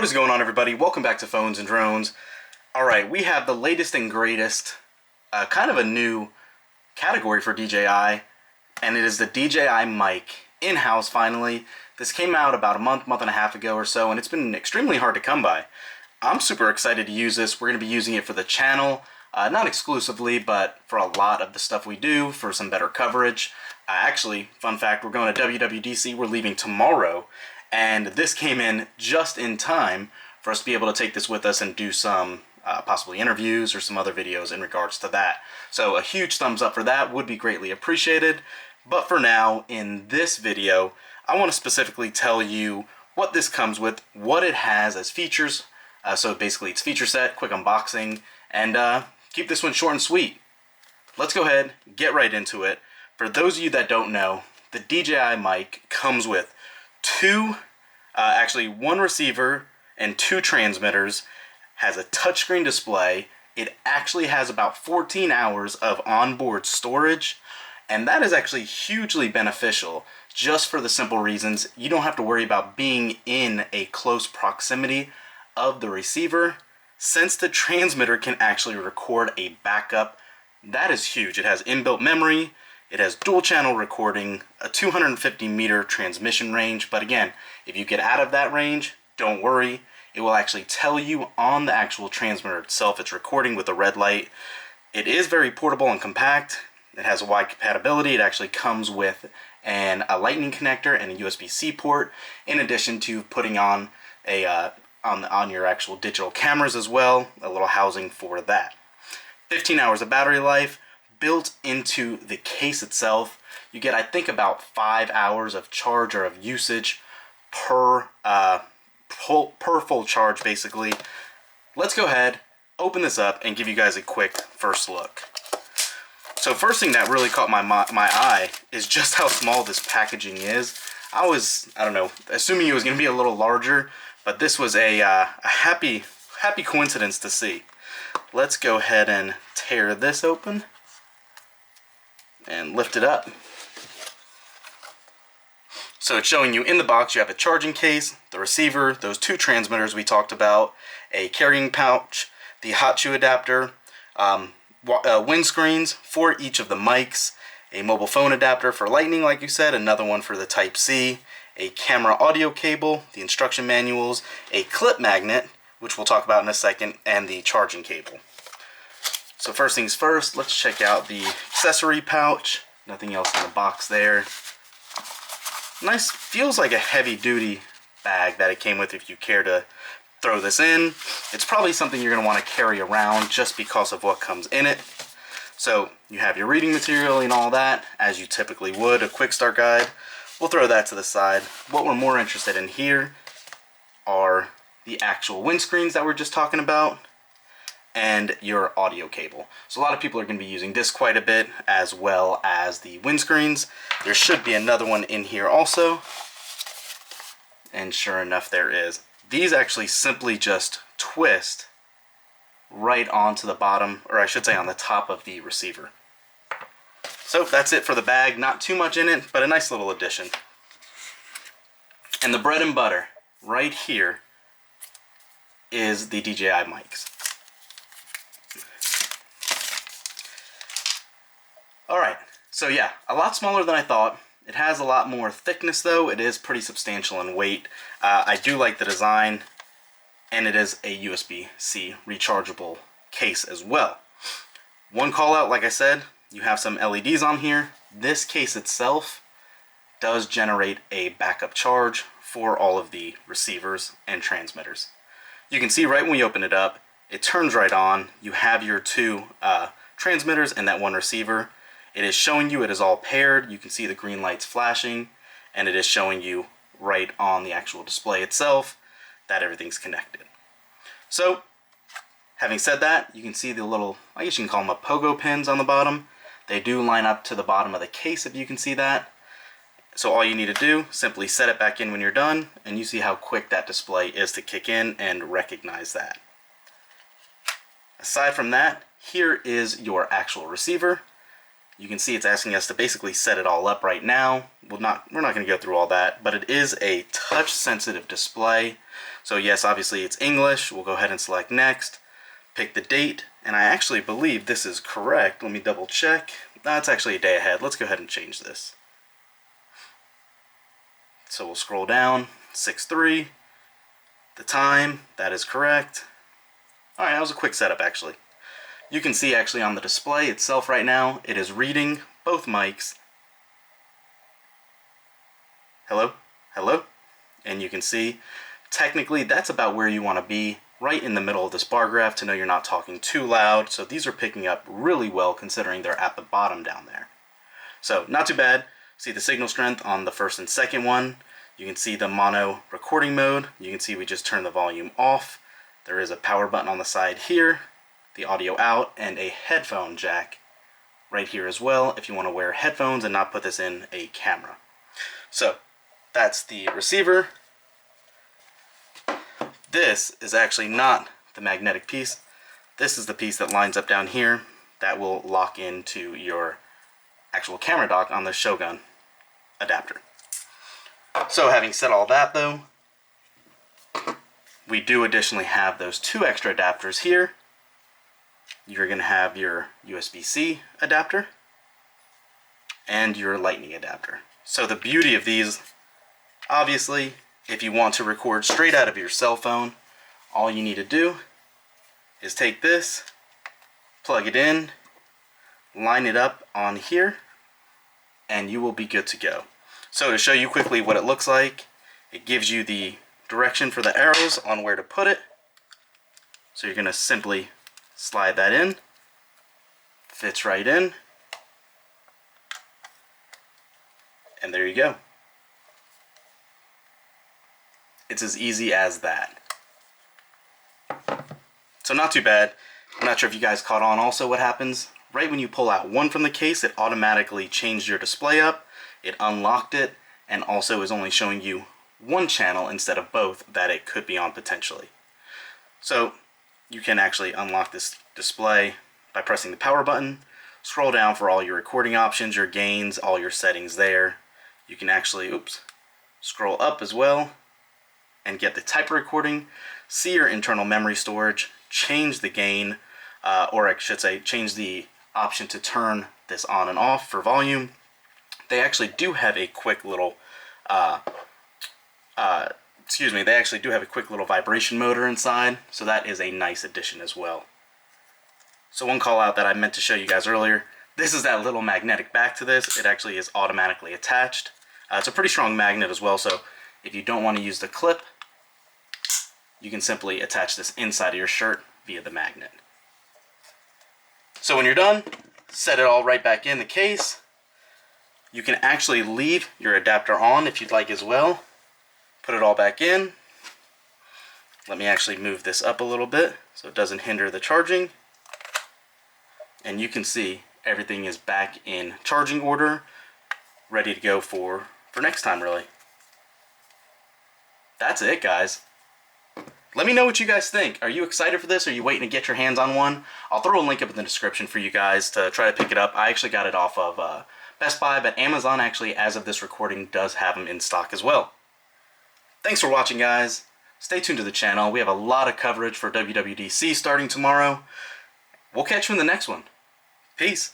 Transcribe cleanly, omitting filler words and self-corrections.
What is going on, everybody? Welcome back to Phones and Drones. Alright, we have the latest and greatest, kind of a new category for DJI, and it is the DJI Mic, in-house finally. This came out about a month and a half ago or so, and it's been extremely hard to come by. I'm super excited to use this. We're going to be using it for the channel, not exclusively, but for a lot of the stuff we do, for some better coverage. Actually, fun fact, we're going to WWDC. We're leaving tomorrow. And this came in just in time for us to be able to take this with us and do some possibly interviews or some other videos in regards to that. So a huge thumbs up for that would be greatly appreciated. But for now, in this video, I want to specifically tell you what this comes with, what it has as features. So basically it's feature set, quick unboxing, and keep this one short and sweet. Let's go ahead, get right into it. For those of you that don't know, the DJI Mic comes with one receiver and two transmitters, has a touchscreen display. It actually has about 14 hours of onboard storage, and that is actually hugely beneficial just for the simple reasons you don't have to worry about being in a close proximity of the receiver, since the transmitter can actually record a backup. That is huge. It has inbuilt memory. It has dual channel recording, a 250 meter transmission range, but again, if you get out of that range, don't worry. It will actually tell you on the actual transmitter itself it's recording with a red light. It is very portable and compact. It has a wide compatibility. It actually comes with a lightning connector and a USB-C port, in addition to putting on on your actual digital cameras as well, a little housing for that. 15 hours of battery life. Built into the case itself, you get, I think, about 5 hours of charge or of usage per full charge, basically. Let's go ahead, open this up, and give you guys a quick first look. So first thing that really caught my eye is just how small this packaging is. I don't know, assuming it was going to be a little larger, but this was a happy coincidence to see. Let's go ahead and tear this open and lift it up. So it's showing you in the box you have a charging case, the receiver, those two transmitters we talked about, a carrying pouch, the hot shoe adapter, windscreens for each of the mics, a mobile phone adapter for lightning like you said, another one for the Type-C, a camera audio cable, the instruction manuals, a clip magnet, which we'll talk about in a second, and the charging cable. So first things first, let's check out the accessory pouch. Nothing else in the box there. Nice, feels like a heavy-duty bag that it came with if you care to throw this in. It's probably something you're going to want to carry around just because of what comes in it. So you have your reading material and all that, as you typically would, a quick start guide. We'll throw that to the side. What we're more interested in here are the actual windscreens that we're just talking about, and your audio cable. So a lot of people are going to be using this quite a bit, as well as the windscreens. There should be another one in here also, and sure enough there is. These actually simply just twist right onto the bottom, or I should say on the top of the receiver. So that's it for the bag. Not too much in it, but a nice little addition. And the bread and butter right here is the DJI mics. Alright, so yeah, a lot smaller than I thought. It has a lot more thickness though. It is pretty substantial in weight. I do like the design, and it is a USB-C rechargeable case as well. One call out, like I said, you have some LEDs on here. This case itself does generate a backup charge for all of the receivers and transmitters. You can see right when we open it up, it turns right on. You have your two transmitters and that one receiver. It is showing you it is all paired. You can see the green lights flashing, and it is showing you right on the actual display itself that everything's connected. So, having said that, you can see the little, I guess you can call them pogo pins on the bottom. They do line up to the bottom of the case, if you can see that. So all you need to do, simply set it back in when you're done, and you see how quick that display is to kick in and recognize that. Aside from that, here is your actual receiver. You can see it's asking us to basically set it all up right now. We're not going to go through all that, but it is a touch-sensitive display. So yes, obviously it's English. We'll go ahead and select next, pick the date, and I actually believe this is correct. Let me double check. No, it's actually a day ahead. Let's go ahead and change this. So we'll scroll down, 6:03. The time, that is correct. All right, that was a quick setup actually. You can see actually on the display itself right now, it is reading both mics. Hello, hello. And you can see, technically that's about where you want to be, right in the middle of this bar graph to know you're not talking too loud. So these are picking up really well considering they're at the bottom down there. So not too bad. See the signal strength on the first and second one. You can see the mono recording mode. You can see we just turned the volume off. There is a power button on the side here, the audio out, and a headphone jack right here as well if you want to wear headphones and not put this in a camera. So that's the receiver. This is actually not the magnetic piece. This is the piece that lines up down here that will lock into your actual camera dock on the Shogun adapter. So having said all that though, we do additionally have those two extra adapters here. You're going to have your USB-C adapter and your lightning adapter. So the beauty of these, obviously, if you want to record straight out of your cell phone, all you need to do is take this, plug it in, line it up on here, and you will be good to go. So to show you quickly what it looks like, it gives you the direction for the arrows on where to put it. So you're going to simply slide that in, fits right in, and there you go. It's as easy as that. So not too bad. I'm not sure if you guys caught on also what happens. Right when you pull out one from the case, it automatically changed your display up, it unlocked it, and also is only showing you one channel instead of both that it could be on potentially. So you can actually unlock this display by pressing the power button, scroll down for all your recording options, your gains, all your settings there. You can actually, scroll up as well and get the type of recording, see your internal memory storage, change the gain, or I should say change the option to turn this on and off for volume. They actually do have a quick little they actually do have a quick little vibration motor inside, so that is a nice addition as well. So one call out that I meant to show you guys earlier, this is that little magnetic back to this. It actually is automatically attached. It's a pretty strong magnet as well, so if you don't want to use the clip, you can simply attach this inside of your shirt via the magnet. So when you're done, set it all right back in the case. You can actually leave your adapter on if you'd like as well. Put it all back in. Let me actually move this up a little bit so it doesn't hinder the charging. And you can see everything is back in charging order, ready to go for next time really. That's it, guys. Let me know what you guys think. Are you excited for this? Are you waiting to get your hands on one? I'll throw a link up in the description for you guys to try to pick it up. I actually got it off of Best Buy, but Amazon actually, as of this recording, does have them in stock as well. Thanks for watching, guys. Stay tuned to the channel. We have a lot of coverage for WWDC starting tomorrow. We'll catch you in the next one. Peace.